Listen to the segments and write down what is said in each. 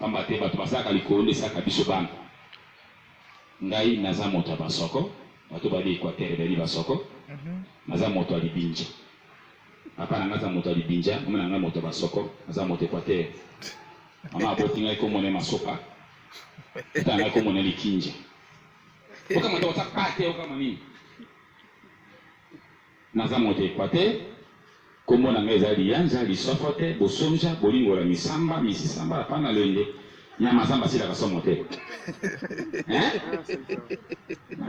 pamba te bato basaka likolo nde saka biso bana ngai naza moto ya basoko bato bali Equateur bali basoko naza moto ya libinja papa na naza moto ya libinja mama na ngai moto ya basoko naza moto Equateur mama aboti ngai komone masoka tata ngai komone likinja okama to ta pate okama nini naza moto Equateur komona ngai ezali yanja lisofote bosonja bolingola misamba misisamba apana lende nyama zamba sila kasomo te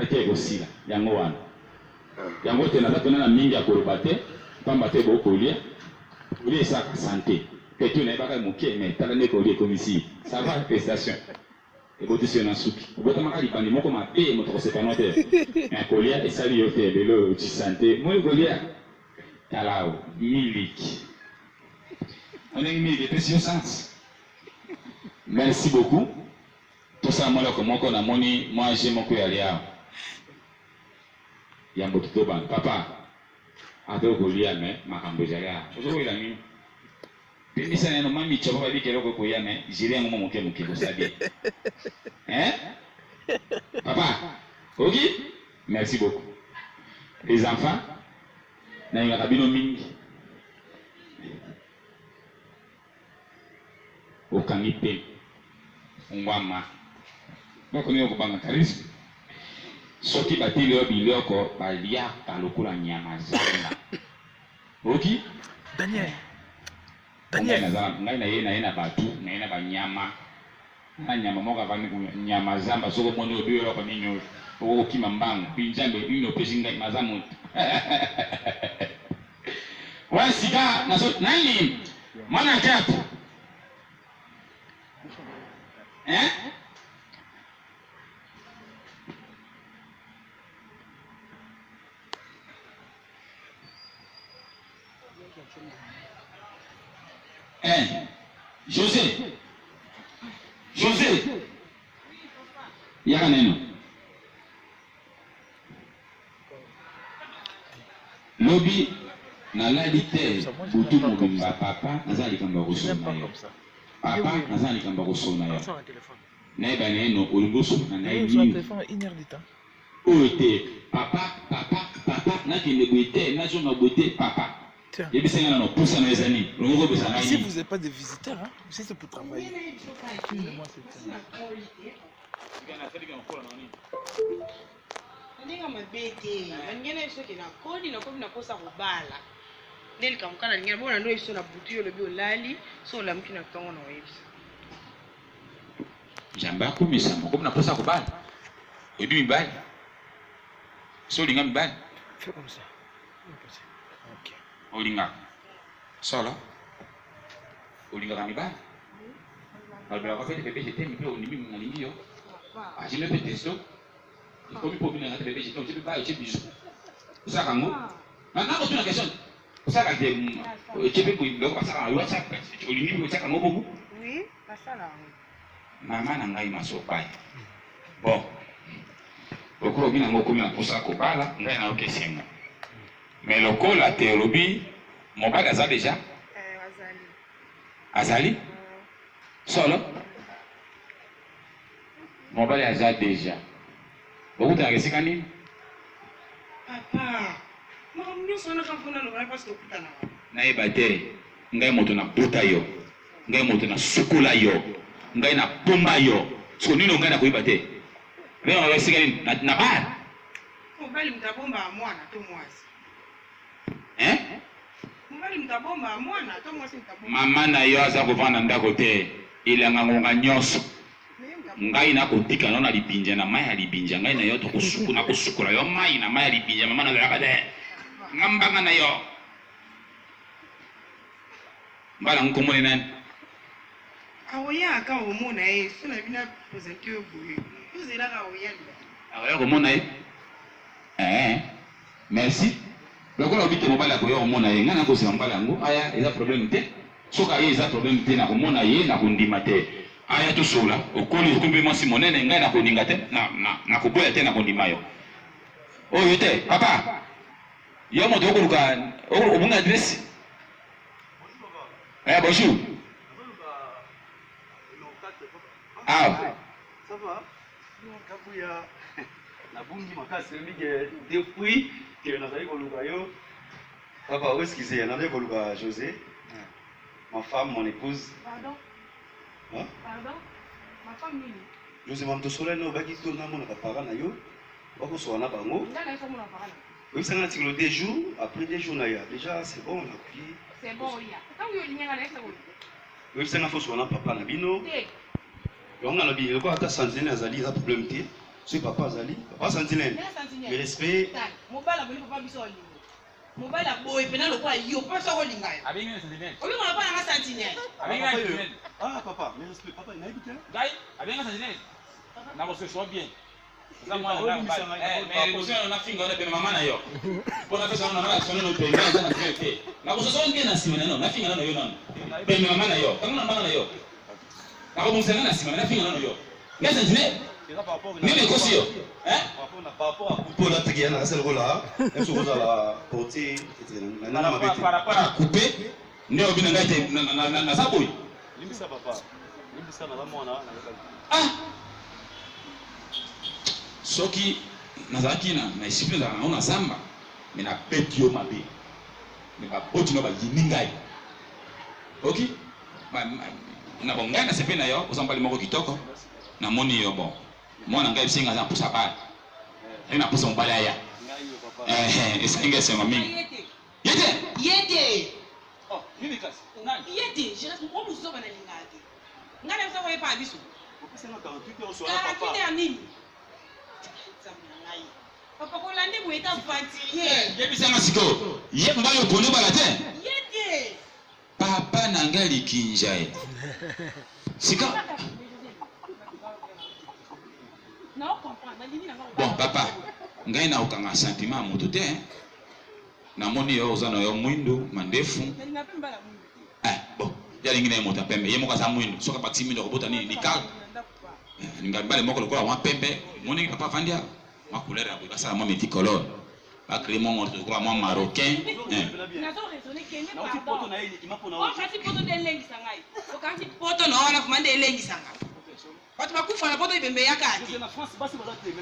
ate kosila yango wana yango te naza pena na mingi ya koloba te pamba te bokolia olia esaka santé petu na ebaka moke me tala nde kolia ekomisi ça va prestation ebotisi na suki obotamaka lipandi moko mabe moto kosepano te me kolia esali yo te ebelo uti santé moi kolia talao miliki on est miliki epesi yo sens. Merci beaucoup. Tout ça, moi, comme on a moni, moi, j'ai mon cœur à Yambo tout ban. Papa, à deux goliaths, mais ma cambojaria. Je veux la nuit. Puis, ça n'est pas mis, tu vas dire que l'on peut y aller, j'irai un moment que vous savez. Hein? Papa, ok? Merci beaucoup. Les enfants, n'a pas de mingi. Aucun pain. Ngwama bako niyo kubanga karisma soki batili yo biloko balia kalokula nyama zanga oki Daniel ngai na yena batu na yena banyama na nyama moka vani nyama zamba soko mono obiyo yo kwa ninyo oki mambangu pinjambe bino pesi ngai mazamu wasika na so nani mwana tatu José yaka neno lobi na ladite butu mobimba papa nazali kamba kusoma yo papa nazali kamba kusoma yo neba neno ulingusu na ngai oite papa na kende boite na jonga boite papa. Si vous n'êtes pas des visiteurs, hein? Si c'est pour travailler. Jamba kumisa moko na posa kubala. Odi mibali. So linga mibali. Fais comme ça. OK. Olinga. Solo. Olinga kamibali. Albera kwa fete bébé j'étais mpe onimi mlingi yo. Ah j'ai même testo. Comme pour venir à bébé j'étais je peux pas je bijou. Ça kango. Maintenant on une question. Ça ka je peux ko ndo ka ça WhatsApp. Olingi ko ça kango boku. Oui, pas ça là. Mama na ngai masopai. Bon. Okoro bina ngoko mina posa ko bala ngai na okesenga. Mais lokola teolobi mobali aza déjà azali solo mobali aza déjà okuta kesika nini papa makamnyo sana kafuna no parce que okutana na ebate ngai moto na buta yo ngai moto na sukula yo ngai na pomba yo so nino ngai na koiba te leo kesika nini na ba mobali mtabomba mwana to mwasi mama na yo aza kovanda ndako te ilanga ngonga nyonso ngai na kotika no na libinja na mai ya libinja ngai na yo to kusuku na kusukula yo mai na mai ya libinja mama na zalaka te ngambanga na yo mbala nkomone nani awoya aka omona sona bina presenter yo boye uzela ka oya awoya komona merci. Lokola obite mobala ko yo mona ye ngana ko se mobala ngo aya eza problème te soka ye eza problème te na ko mona ye na ko ndima te aya to sola okoli kumbi mwasi monene ngai na ko ninga te na ko boya te na ko ndima yo oyo te papa yo moto okoluka obunga adresse bonjour Ah. Ça va? Kabouya. La bungi makasi depuis que nous avons eu papa, où est-ce qu'il est? On avait eu José, ma femme, mon épouse. Pardon? Hein? Pardon? Ma femme, oui. José, maman, tu sois là, baki tu n'as mon appareil na yo. Bako sois là, bango. Oui, ça n'a tiré des jours. Après des jours, déjà c'est bon, on a pris. C'est bon, oui. Quand vous avez un avec oui, ça n'a pas soin papa na bino. On a bien, quoi, ta sentinelle azali, ça problème té. Si papa azali, papa sentinelle. Le respect. Mobile a papa biso. Mobile a boy pena lo kwa yo pas ça rolinga. Avec une sentinelle. Obi mo pa na sentinelle. Avec une sentinelle. Ah papa, le respect papa, il a dit Gaï, avec une sentinelle. Na ko se so bien. Ça moi mais nous on a fini on a pe maman na yo. Pour na pesa na sonne no pe na na fait. Na ko se so bien na simana no, na fini na yo non. Pe maman na yo, kama na maman na yo. Na ko musanga na simana na fini na yo. Mais sentinelle. Mimi kosi yo. Hein? Par rapport à couper la tiguière, là, c'est le rôle là. Même si vous allez la porter, par rapport à couper, nous avons bien gagné na sabouille. Limisa papa. Limisa na la mona. Ah! Soki nazaki na discipline na ona samba, mais na petio mabe. Mais ba poti no ba yiningai. OK? Na bonga na sepe na yo, osamba limoko kitoko. Na moni yo bon. Mwana ngai bisinga za pusa ba. Ina pusa mbala ya. Esenga sema mingi. Yete. Oh, mimi kasi. Yete, je reste pour vous bana lingati. Ngana msa kwa pa biso. Opesa na 48 heures sur la papa. 48 heures nini? Papa ko lande mo eta fatigué. Yebi sema siko. Ye mbayo pone bala te. Yete. Papa na ngali kinjae. Sika. Bon papa, ngai na ukanga sentiment moto te hein. Na moni yo ozana yo mwindo mandefu. Bon, ya lingine moto pembe. Ye moka za mwindo. Soka pati mindo robota ni kal. Ninga bale moko lokola wa pembe. Moni papa vandia. Ma couleur ya boka sala mo multicolore. Ba créer mon morceau comme moi marocain. Na zo raisonner Kenya pardon. Poto na ili imapona. O kasi poto de lengi sangai. O kasi poto na wana fumande elengi sangai. Watu bakufa na poto ibembe yakati. Na France basi bazate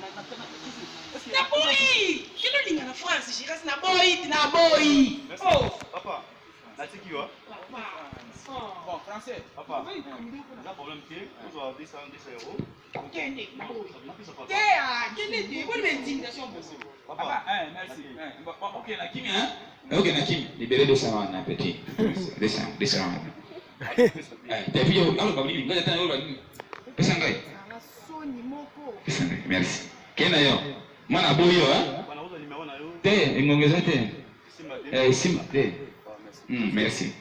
na boy. Kilo linga na France, jirasi na boy. Oh, papa. Na tiki yo. Bon, français. Papa. Na problème qui vous avez 10 euros. Kende. Kende, bonne intimidation papa. Merci. OK na kimia hein? OK na kimia. Libérez 200 na petit. 200. Depuis yo alo ka bili ngaja tana yo bali. Pesa ngai. Merci. Kena yo. Mana boyo hein? Te, ngongeza te. Simba te. Merci.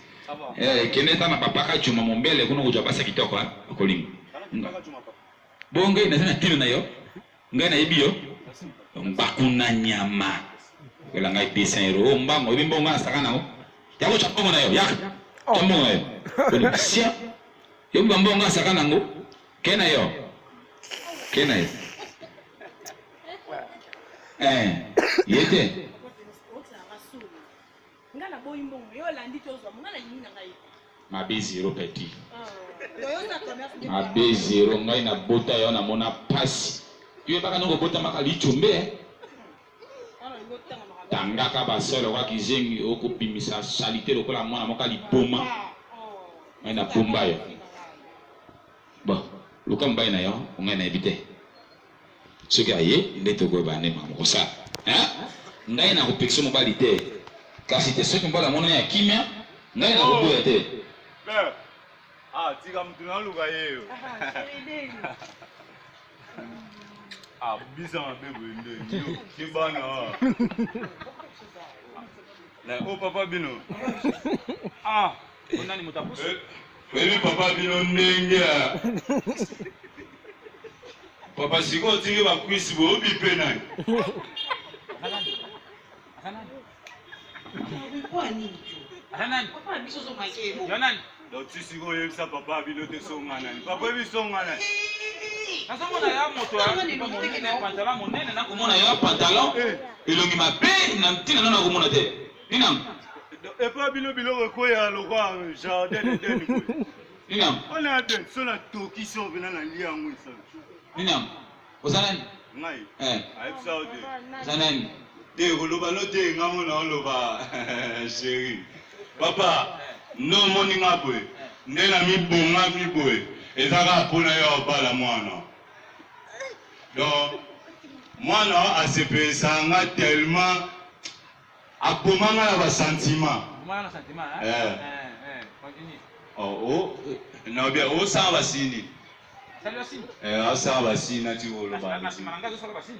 Kene tana papa ka chuma mombele kuno kujwa pasa kitoko ha kolingo. Bonge na sana tino na yo. Ngai na ibio. Mbakuna nyama. Wela ngai 200 euros mbango ibimbo ngana sakana ngo. Yako chapongo na yo. Yak. Chapongo na yo. Kuni sia. Yo mbambo ngana sakana ngo. Kena yo. Yete. Ngana boy mbongo yo landi tozwa ngana yinga ngai. Mabe zero petit. Toyona commerce. Mabe zero ngai na bota yo na mona pasi. Yo baka noko bota maka lichombe. Tangaka basolo kwa kizengi okupimisa salite lokola mwana moka liboma. Ngai na bomba yo. Bon, luka mbaye na yo ngai na ebite. Soki aye ndeto go bane mamo ça. Hein? Ngai na kopekso mobali te. Kasi te soki mbala mona ya kimia, ngai na koboya te. Ah, tika mtu na luka yeyo. Ah, bisa mabebo ndio. Kibana. Na papa bino. Ah, nani mutabusu? Wewe papa bino nenga. Papa siko tingi ba kwisi bo bipe nani. Papa biso zo makebo. Donc tu siko yebisa papa bino te songa nani. Papa biso songa nani. Sasa mona ya moto ya pantalon monene na komona ya pantalon. Elongi mabe na mtina na komona te. Nina. Et pas bino biloko koya lokwa jardin de deni. Ninam. On a deux, sur la tour qui sont venus à l'IA. Ninam. Osanan. Ngai. Eh. Aïe, ça, deux. Osanan. Te roloba no te ngamo na oloba chéri. Papa, no moni ngabwe. Ndena mi bonga mi boy. Ezaka pona yo bala mwana. Donc mwana asepesa nga tellement abomanga na ba sentiment. Mwana na sentiment, continue. Oh, na bien o sa basini. Salut Asine. Asa basini na ti oloba. Na simananga zo sala basini.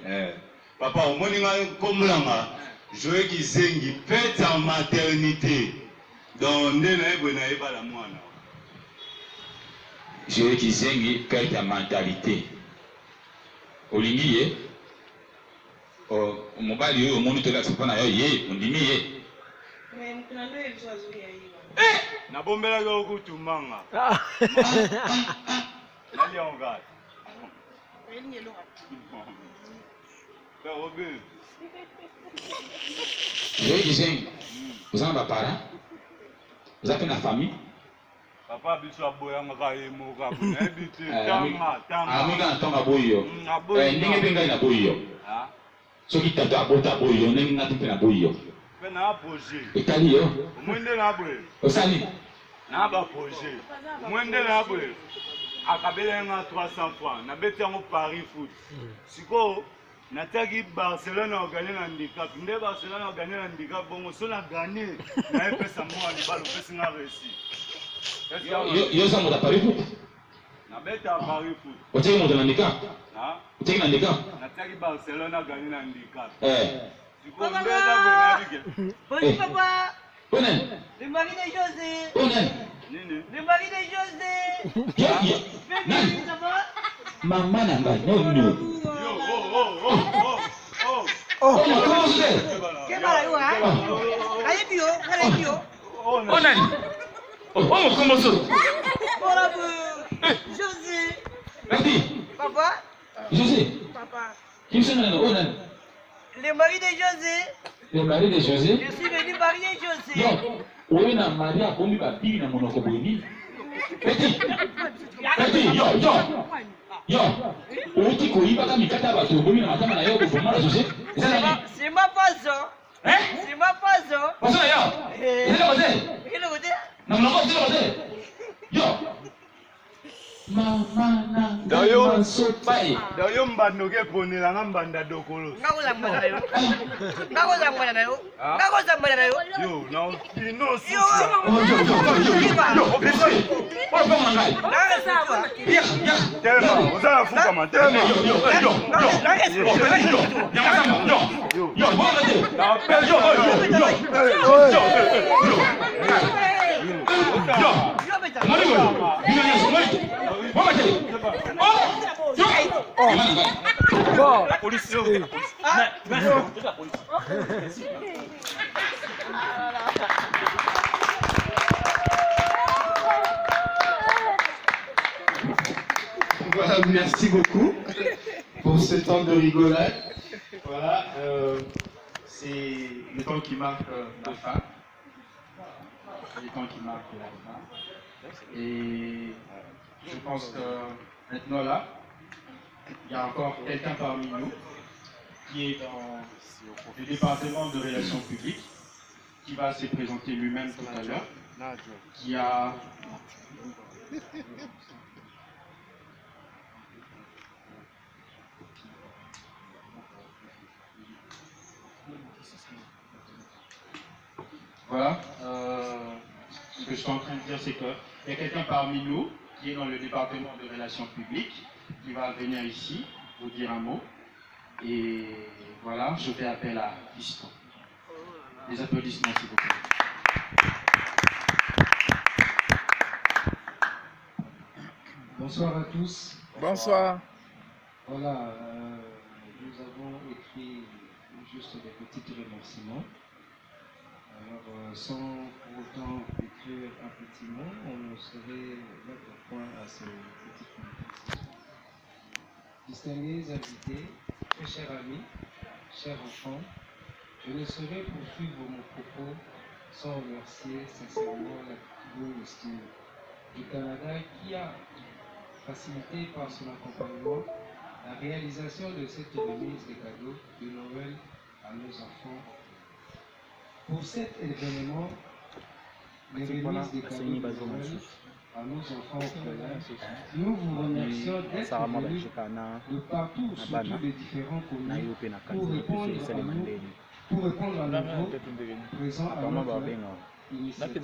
Papa, omoni nga komulanga joye kizengi fête en maternité. Donc nde na yebwe na yebala mwana. Joye kizengi fête en mentalité. Olingi ye. Mobali oyo omoni tola tsopana yo ye, ondimi ye. Mais mukuna ndo yebiso azuri ayiba. Nabombela yo kutumanga. Nali onga. Elinye lo hapi. Joye kizengi. Vous avez un parent? Vous avez une famille? Papa biso aboyanga ka yemoka kunebite tanga. Amiga ntonga boyo. Ndenge benga ina boyo. Soki tata abota boyo ndenge ngati pe na boyo. Pe na projet. Etali yo. Mwende na boye. Osali. Na ba projet. Mwende na boye. Akabelenga 300 francs. Na beti yango Paris foot. Siko nataki Barcelone a gagné l'handicap. Nde Barcelone a gagné l'handicap. Bon, so na gagné. Na epesa mwa ni balo pesi nga réussi. Yo sa mo da Paris foot. Na beta Paris foot. Oteki mo da handicap. Ha? Oteki na handicap. Nataki Barcelone a gagné l'handicap. Siko Papa, nde za bona bige. Bonjour papa. Onen. Le mari de José. Onen. Nini? Le mari de José. Ya. Bébé, ça va? Mama na nga no no. Oh, comment c'est? Quel mari ou hein? Allez bio, allez bio. Onen. Oh, comment ça? Voilà José. Merci. Papa. José. Papa. Qui sont là? Onen. Le mari de José. Le mari de José. Je suis venu marier José. Yo, oye na Maria kombi ba bili na monoko boyini. Petit. Petit, yo. Oti koyiba ka mikata ba to bomi na matama na yo ko boma na José. C'est ma façon. C'est ma façon. Pasa yo. Ile kote. Ile kote. Na monoko ile kote. Yo. Mama na Dayo. Sopai. Dayo mbando ke ponela nga mbanda dokolo. Ngakoza mbona nayo. Ngakoza mbona nayo. Ngakoza mbona nayo. Yo, na ino si. Yo. Officier. Oh, bon ngai. Ya. Tellement, oza fuka man, tellement. Yo. Voilà, merci beaucoup pour ce temps de rigolade. Voilà, c'est le temps qui marque la fin. Le temps qui marque la fin. Et je pense que maintenant là, il y a encore quelqu'un parmi nous qui est dans le département de relations publiques, qui va se présenter lui-même tout à l'heure, qui a... Voilà, ce que je suis en train de dire, c'est qu'il y a quelqu'un parmi nous qui est dans le département de relations publiques, qui va venir ici vous dire un mot. Et voilà, je fais appel à Fiston. Des applaudissements, s'il vous plaît. Bonsoir à tous. Bonsoir. Voilà, nous avons écrit juste des petits remerciements. Alors, sans pour autant écrire un petit mot, on saurait mettre point à ce petit conversation. Distingués invités, très chers amis, chers enfants, je ne saurais poursuivre mon propos sans remercier sincèrement la bonne estime du Canada qui a facilité par son accompagnement la réalisation de cette remise des cadeaux de Noël à nos enfants. Pour cet événement, les remises des cadeaux de Noël à nos enfants orphelins, nous vous remercions d'être venus de partout, surtout des différents communes, pour répondre à nos présents à notre initiative.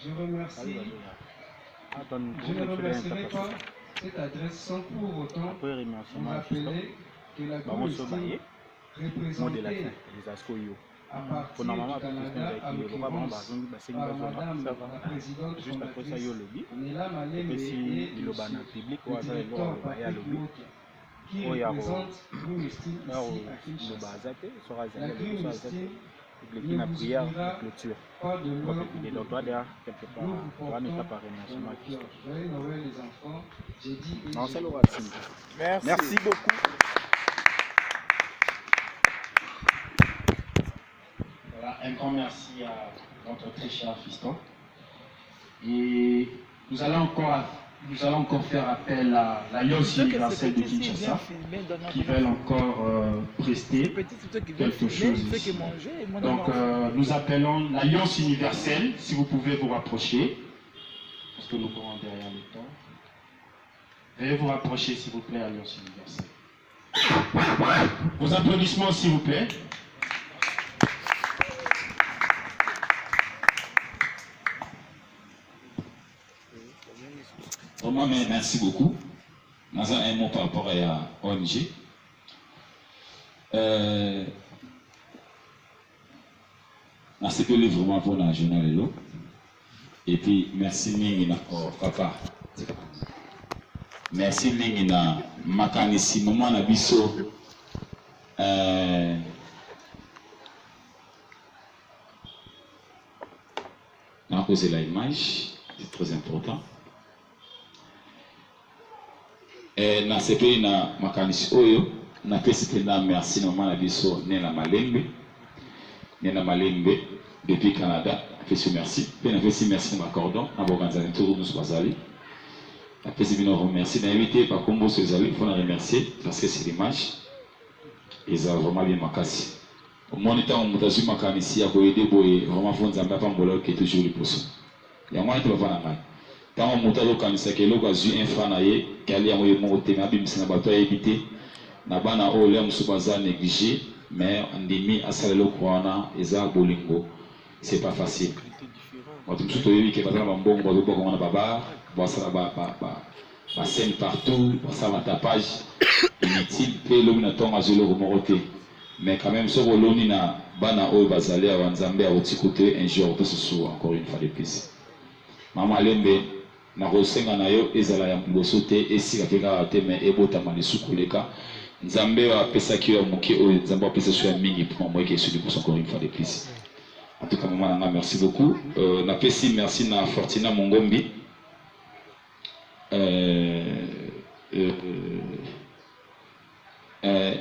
Je ne remercierai pas cette adresse sans pour autant vous rappeler que la Palestine représentée à partir du Canada, en l'occurrence par Madame la Présidente fondatrice Nela Malembe et le directeur Patrick Mokia, qui représente Green Steel ici à Kinshasa. La Green Steel ne vous oubliera pas de l'heure où nous vous portons dans nos cœurs. Joyeux Noël les enfants, j'ai dit et j'ai dit. Merci beaucoup. Voilà, un grand merci à notre très cher fiston. Et nous allons encore faire appel à l'Alliance universelle de Kinshasa qui veulent encore prester quelque chose ici. Donc nous appelons l'Alliance universelle, si vous pouvez vous rapprocher, parce que nous courons derrière le temps. Veuillez vous rapprocher s'il vous plaît, Alliance universelle. Vos applaudissements s'il vous plaît. Vraiment, merci beaucoup. Nous avons un mot par rapport à ONG. Merci que vraiment pour la journée. Et puis, merci Ningina, papa. Merci Ningina, Makanisi, maman Nabiso. On a posé l'image, c'est très important. Na sepe na makanisi oyo na pesi tena merci na mama na biso Nela Malembe depuis Canada pesi merci pe na pesi merci na cordon na bokanza tour nous bazali na pesi bino remercie na invité par combo sezali faut na remercier parce que c'est l'image et ça vraiment bien makasi au moniteur on mutazu makanisi ya boyede boye vraiment faut nzamba pambola qui est toujours le poisson ya moi tu vas voir na tant moto azokanisa ke eloko azwi infra na ye ke alia yango ye moko te me abimisa na bato ayebi te na bana oyo lia mosusu baza néglige mais ndimi asala eloko wana eza bolingo c'est pas facile bato mosusu toyebi ke bazala bambongo bazoboka wana babar basala bascène partout basala batapage inutile mpe elobi na ntongo azwi eloko moko te mais quand même soki oloni na bana oyo bazali awa nzambe akotika te un jour to susu encore une fois de plus Mama Lembe na kosenga na yo ezala ya mboso te esika keka te mais ebotama lisuku leka nzambe apesaki yo moke oyo nzambe apesaki yo mingi pour moi qui est celui pour encore une fois de plus. En tout cas maman nanga merci beaucoup. Na pesi merci na Fortina Mongombi.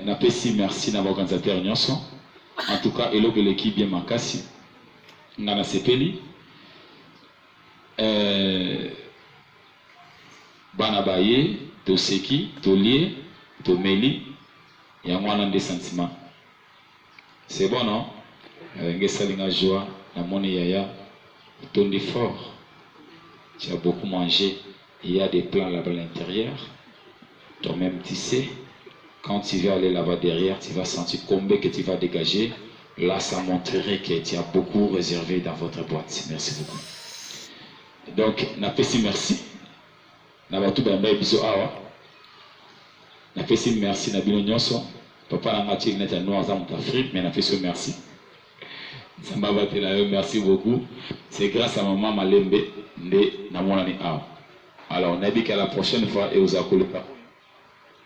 Na pesi merci na organisateur nyonso. En tout cas eloko l'équipe bien makasi. Ngana sepeli. Bana baye, toseki, tolie, tomeli, il y a moins de sentiments. C'est bon, non? Ngesalinga joie, la monnaie yaya, ton effort. Tu as beaucoup mangé, il y a des plans là-bas à l'intérieur. Toi-même, tu sais, quand tu vas aller là-bas derrière, tu vas sentir combien que tu vas dégager. Là, ça montrerait que tu as beaucoup réservé dans votre boîte. Merci beaucoup. Donc, na pesi merci. Na batu bamba biso awa. Na pesi merci na bino nyonso. Papa na ngati na ta noir za muta fripe mais na pesi merci. Samba batela yo merci beaucoup. C'est grâce à maman Malembe nde na mona ni awa. Alors, on a dit qu'à la prochaine fois et aux akoloka.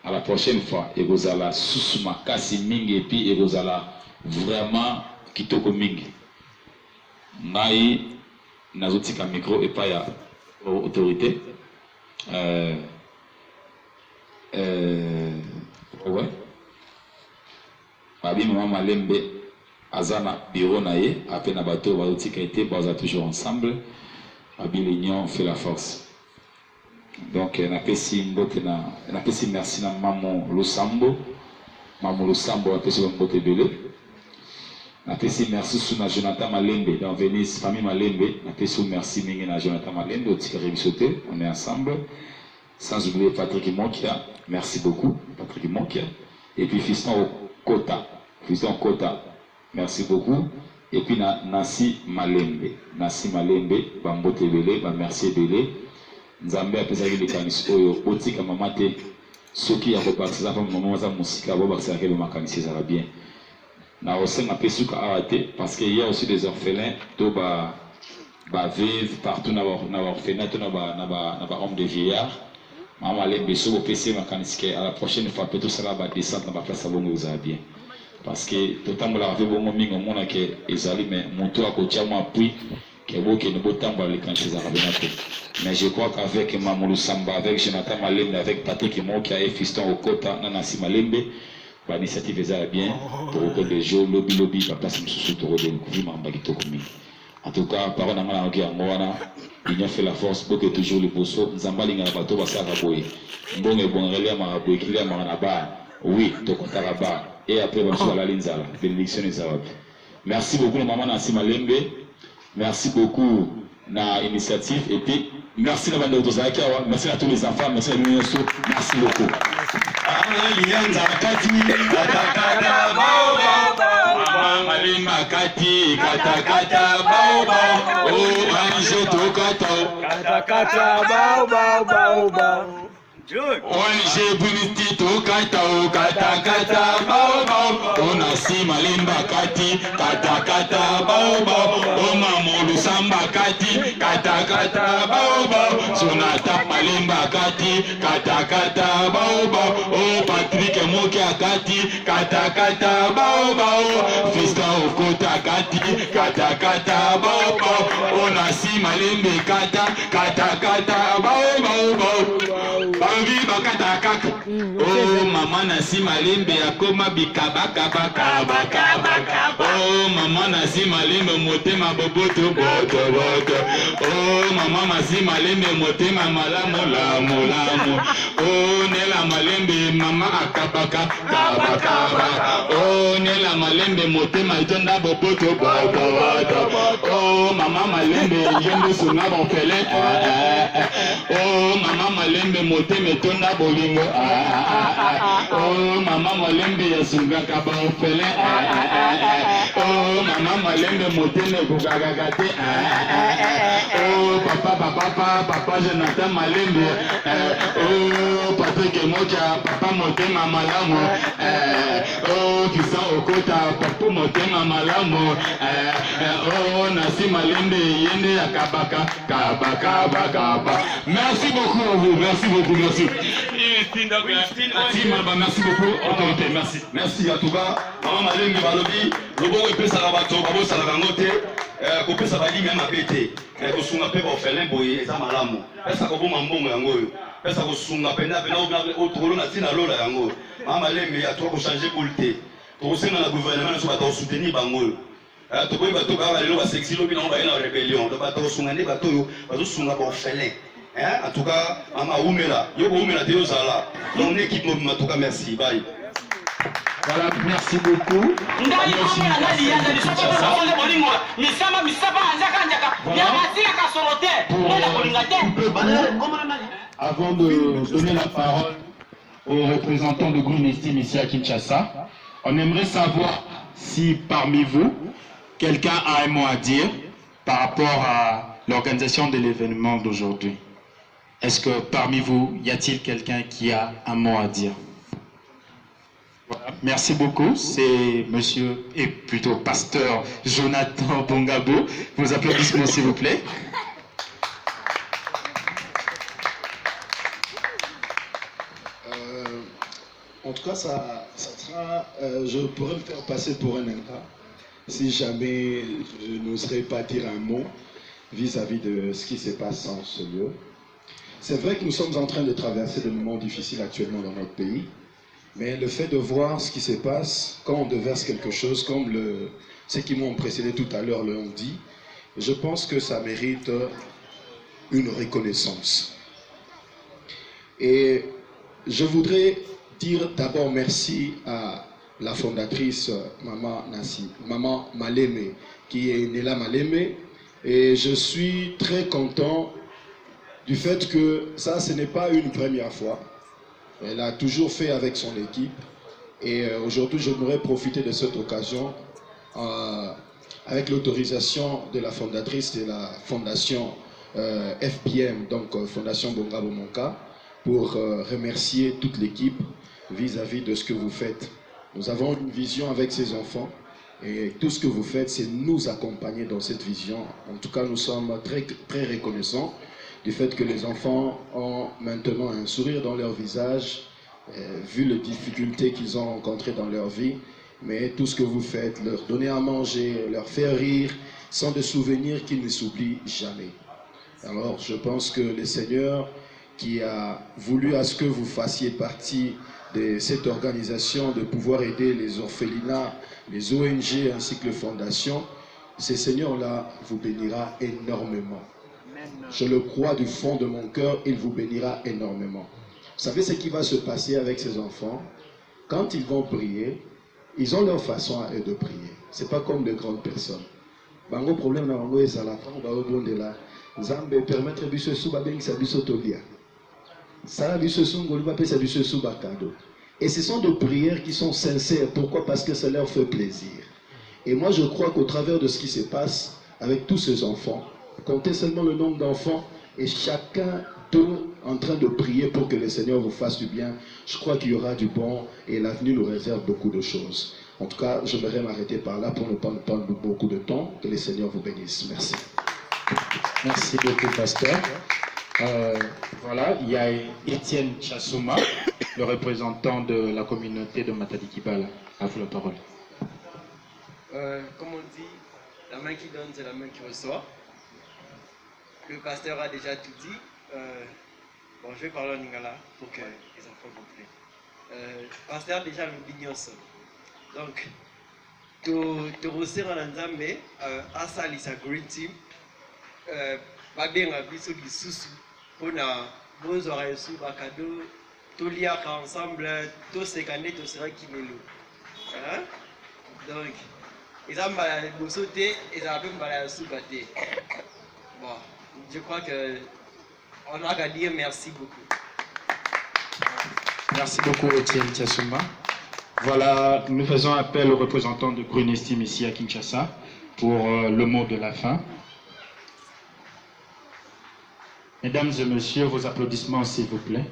À la prochaine fois et vous allez sous makasi mingi et puis et vous allez vraiment kitoko mingi. Nai nazotika micro et pas ya autorité. Ouais. Babi maman Malembe azana bureau naie après na bateau bazotika été baza toujours ensemble. l'union fait la force. Donc, on a fait merci à Maman Lusambo. Maman Lusambo a fait mbote belé. On a fait merci à Jonathan Malembe dans Venise, famille Malembe. On a fait merci à Jonathan Malembe au Tigre Sauté. On est ensemble. Sans oublier Patrick Mokia. Merci beaucoup, Patrick Mokia. Et puis Fiston Kota. Fiston Kota. Merci beaucoup. Et puis Nassi Malembe. Nassi Malembe, Bambote Belé, merci Belé. Nzambe a pesé les canis oyo, otika mamate, soki ya kopartisa pa maman za musika, bo bakisa ke le makanisi ça va bien. Na osenga pesuka arate parce qu'il y a aussi des orphelins, to ba veuve partout na orphelinat, to na ba homme de vieillard. Maman Malembe so bo pesi makanisi à la prochaine fois peut tout ça va descendre na ba place bongo ça va bien. Parce que tout temps la vie bongo mingo mona ke ezali mais moto akotia mo appui que vous qui ne pouvez pas les cancher mais je crois qu'avec Mamoulou Samba, avec Jonathan Malembe, avec Patrick Mo qui a fait fiston au Kota, Nanasi Malembe, l'initiative est bien pour que les jeux lobby la place sous toro de en tout cas, par exemple, il a fait la force pour que toujours les bossos, Nzambali n'a pas tout à raboyer. Bon et bon relais à Maraboy, qu'il y a Maranabar, oui, Tokotaraba, et après on va la Linzala, bénédiction des Arabes. Merci beaucoup, maman Nanasi Malembe. Merci beaucoup na l'initiative et puis merci à merci à tous les enfants, merci à l'UNESCO, merci beaucoup. ONG Buniti to kata o kata kata bao bao Onasi Malemba kati kata kata bao bao O Mamoulou Samba kati kata kata bao bao Jonathan Malemba kati kata kata bao bao O Patrick Mokia kati kata kata bao bao Fiston Okota kati kata kata bao bao Onasi Malembe kata kata kata bao bao bao Oh maman Nasi Malembe akoma bikabaka baka baka baka Oh maman Nasi Malembe motema boboto boto boto Oh maman Nasi Malembe motema malamu lamu lamu Oh Nela Malembe mama akabaka kabaka baka Oh Nela Malembe motema itonda boboto boto boto Oh maman Malembe yendo sunga bonfele Oh maman Malembe motema itonda bolingo Oh maman Malembe yasunga kaba ofele Oh maman Malembe motema kugagagate Oh papa Jonathan Malembe Oh Patrick Mokia papa motema malamu Oh Fiston Okota papa motema malamu Oh Nasi Malembe yende akabaka kabaka bakaba. Merci beaucoup à vous, merci beaucoup, merci. Merci beaucoup, autorité, merci. Merci en tout cas. Maman Malembe balobi, loboko epesa bato babo sala kangote, ko pesa bali même apete. Ko sunga pe ba felin boye eza malamu. Pesa ko boma mbongo yango yo. Pesa ko sunga penda o tolo na tina lola yango. Maman Malembe atwa ko changer politique. Ko senga na gouvernement so bato soutenir bango yo. To boy bato ka ba lelo ba sexy lobi na ba ina rébellion. To bato sunga ne bato yo, bato sunga ba felin. En tout cas, Maman Oumela, Yoko Oumela Théozala, ton équipe mobile, en tout cas, merci, bye. Voilà, merci beaucoup. Avant de donner la parole aux représentants de Green Estime ici à Kinshasa, on aimerait savoir si parmi vous, quelqu'un a un mot à dire par rapport à l'organisation de l'événement d'aujourd'hui. Est-ce que parmi vous, y a-t-il quelqu'un qui a un mot à dire? Voilà. Merci beaucoup. C'est monsieur, et plutôt pasteur Jonathan Bongabo. Vos applaudissements s'il vous plaît. En tout cas, ça sera, je pourrais me faire passer pour un ingrats si jamais je n'oserais pas dire un mot vis-à-vis de ce qui se passe en ce lieu. C'est vrai que nous sommes en train de traverser des moments difficiles actuellement dans notre pays, mais le fait de voir ce qui se passe quand on déverse quelque chose, comme ceux qui m'ont précédé tout à l'heure l'ont dit, je pense que ça mérite une reconnaissance. Et je voudrais dire d'abord merci à la fondatrice Maman Maleme, qui est Nela Maleme, et je suis très content du fait que ça, ce n'est pas une première fois. Elle a toujours fait avec son équipe, et aujourd'hui, je voudrais profiter de cette occasion avec l'autorisation de la fondatrice de la fondation FPM, donc Fondation Bongabo Monka, pour remercier toute l'équipe vis-à-vis de ce que vous faites. Nous avons une vision avec ces enfants et tout ce que vous faites, c'est nous accompagner dans cette vision. En tout cas, nous sommes très, très reconnaissants du fait que les enfants ont maintenant un sourire dans leur visage, vu les difficultés qu'ils ont rencontrées dans leur vie. Mais tout ce que vous faites, leur donner à manger, leur faire rire, sont des souvenirs qu'ils ne s'oublient jamais. Alors, je pense que le Seigneur qui a voulu à ce que vous fassiez partie de cette organisation, de pouvoir aider les orphelinats, les ONG ainsi que les fondations, ce Seigneur-là vous bénira énormément. Je le crois du fond de mon cœur, il vous bénira énormément. Vous savez ce qui va se passer avec ces enfants? Quand ils vont prier, ils ont leur façon à eux de prier. Ce n'est pas comme de grandes personnes. Bango problème na bango ezala tango ba obondela. Nzambe permettre biso suba bengisa biso tolia. Ça biso sungoli ba pesa biso suba cadeau. Et ce sont des prières qui sont sincères. Pourquoi? Parce que ça leur fait plaisir. Et moi je crois qu'au travers de ce qui se passe avec tous ces enfants, comptez seulement le nombre d'enfants et chacun d'eux en train de prier pour que le Seigneur vous fasse du bien. Je crois qu'il y aura du bon et l'avenir nous réserve beaucoup de choses. En tout cas, je vais m'arrêter par là pour ne pas prendre beaucoup de temps. Que le Seigneur vous bénisse. Merci. Merci beaucoup, pasteur. Voilà, il y a Étienne Chassouma, le représentant de la communauté de Matadi Kibala. À vous la parole. Comme on dit, la main qui donne, c'est la main qui reçoit. Le pasteur a déjà tout dit. Bon, je vais parler en lingala pour que les enfants comprennent. Pasteur déjà le bignos. Donc, tu resserres en Nzambe, Asali sa green team, Babenga biso lisusu, pour na bons oreilles sous bakado, tout lier ensemble, tout se caner, tout sera kinelo. Donc, ils ont mal sauté, ils ont un peu mal sous-batté. Bon, je crois que on a qu'à dire merci beaucoup. Merci beaucoup, Étienne Tiassouma. Voilà, nous faisons appel aux représentants de Green Estime ici à Kinshasa pour le mot de la fin. Mesdames et messieurs, vos applaudissements s'il vous plaît.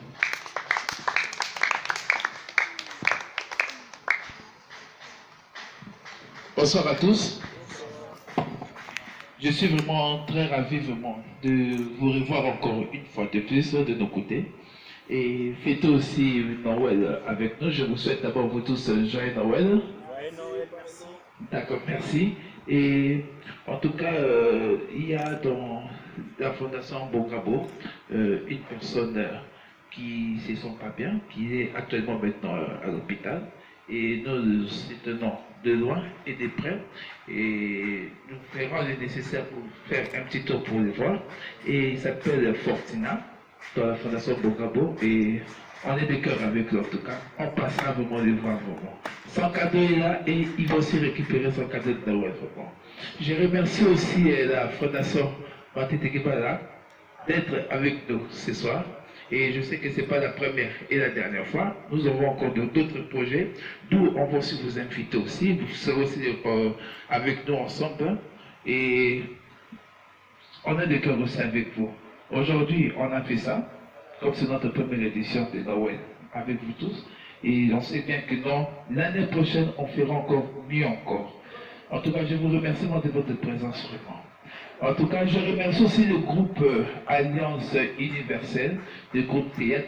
Bonsoir à tous. Je suis vraiment très ravi de vous revoir encore une fois de plus de nos côtés. Et fêtez aussi Noël avec nous. Je vous souhaite d'abord vous tous joyeux Noël. Joyeux Noël, merci. D'accord, merci. Et en tout cas, il y a dans la Fondation Bongabo une personne qui ne se sent pas bien, qui est actuellement maintenant à l'hôpital. Et nous soutenons de loin et de près. Et nous ferons le nécessaire pour faire un petit tour pour le voir. Et il s'appelle Fortina, dans la Fondation Bongabo. Et on est de cœur avec lui en tout cas. On passera vraiment le voir vraiment. Son cadeau est là et il va aussi récupérer son cadeau de Noël vraiment. Je remercie aussi la Fondation Matadi Kibala d'être avec nous ce soir. Et je sais que ce n'est pas la première et la dernière fois. Nous avons encore d'autres projets, d'où on va aussi vous inviter aussi. Vous serez aussi avec nous ensemble. Et on a des cœurs aussi avec vous. Aujourd'hui, on a fait ça, comme c'est notre première édition de Noël avec vous tous. Et on sait bien que non, l'année prochaine, on fera encore mieux encore. En tout cas, je vous remercie de votre présence vraiment. En tout cas, je remercie aussi le groupe Alliance Universelle, le groupe théâtre,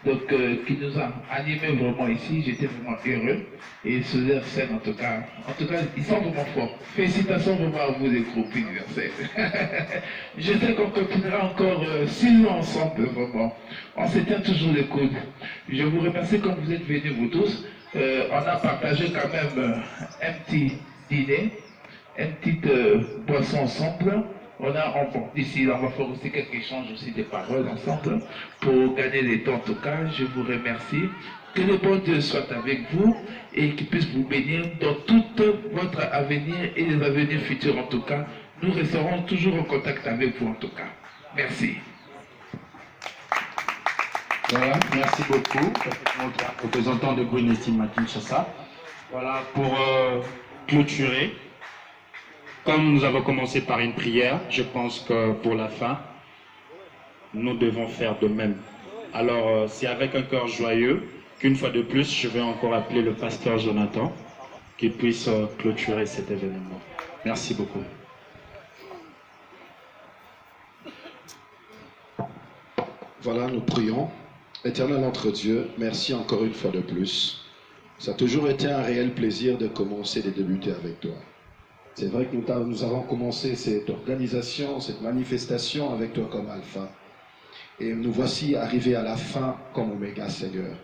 donc, qui nous a animés vraiment ici. J'étais vraiment heureux. Et sur leur scène, en tout cas, ils sont vraiment forts. Félicitations vraiment à vous, le groupe Universel. Je sais qu'on continuera encore 6 ans ensemble, vraiment. On se tient toujours les coudes. Je vous remercie comme vous êtes venus, vous tous. On a partagé quand même un petit dîner, une petite boisson ensemble. Ici, on va faire aussi quelques échanges aussi des paroles ensemble pour gagner des temps. En tout cas, je vous remercie. Que le bon Dieu soit avec vous et qu'il puisse vous bénir dans tout votre avenir et les avenirs futurs. En tout cas, nous resterons toujours en contact avec vous en tout cas. Merci. Voilà, merci beaucoup, représentant de Green Esteem à Kinshasa. Voilà, pour clôturer, comme nous avons commencé par une prière, je pense que pour la fin, nous devons faire de même. Alors, c'est avec un cœur joyeux qu'une fois de plus, je vais encore appeler le pasteur Jonathan qui puisse clôturer cet événement. Merci beaucoup. Voilà, nous prions. Éternel notre Dieu, merci encore une fois de plus. Ça a toujours été un réel plaisir de commencer, de débuter avec toi. C'est vrai que nous avons commencé cette organisation, cette manifestation avec toi comme Alpha. Et nous voici arrivés à la fin comme Oméga, Seigneur.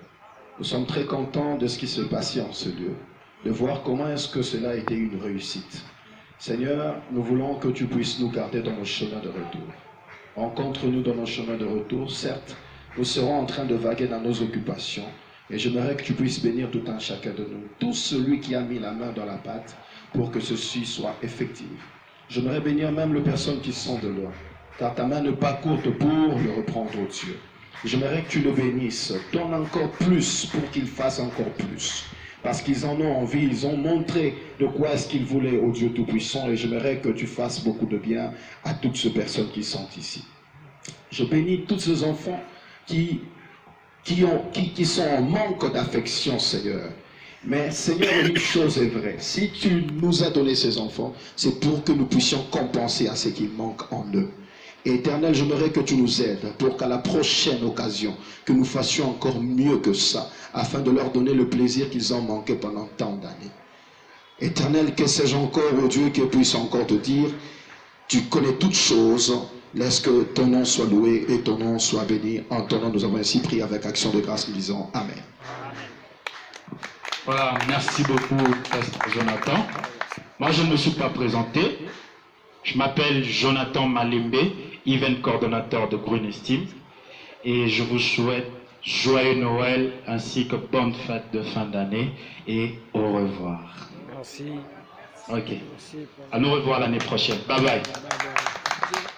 Nous sommes très contents de ce qui s'est passé en ce lieu, de voir comment est-ce que cela a été une réussite. Seigneur, nous voulons que tu puisses nous garder dans nos chemins de retour. Rencontre-nous dans nos chemins de retour. Certes, nous serons en train de vaguer dans nos occupations. Et j'aimerais que tu puisses bénir tout un chacun de nous. Tout celui qui a mis la main dans la pâte pour que ceci soit effectif. J'aimerais bénir même les personnes qui sont de loin. Car ta main n'est pas courte pour le reprendre au Dieu. J'aimerais que tu le bénisses. Donne encore plus pour qu'il fasse encore plus. Parce qu'ils en ont envie, ils ont montré de quoi est-ce qu'ils voulaient au Dieu Tout-Puissant. Et j'aimerais que tu fasses beaucoup de bien à toutes ces personnes qui sont ici. Je bénis tous ces enfants qui sont en manque d'affection, Seigneur. Mais Seigneur, une chose est vraie. Si tu nous as donné ces enfants, c'est pour que nous puissions compenser à ce qui manque en eux. Éternel, j'aimerais que tu nous aides pour qu'à la prochaine occasion, que nous fassions encore mieux que ça, afin de leur donner le plaisir qu'ils ont manqué pendant tant d'années. Éternel, que sais-je encore, oh Dieu, que puisse encore te dire, tu connais toutes choses, laisse que ton nom soit loué et ton nom soit béni. En ton nom, nous avons ainsi prié avec action de grâce, nous disons Amen. Voilà, merci beaucoup, Pasteur Jonathan. Moi, je ne me suis pas présenté. Je m'appelle Jonathan Malimbe, event coordonnateur de Green Esteem. Et je vous souhaite joyeux Noël ainsi que bonne fête de fin d'année et au revoir. Merci. Ok. Merci. À nous revoir l'année prochaine. Bye bye. Bye bye.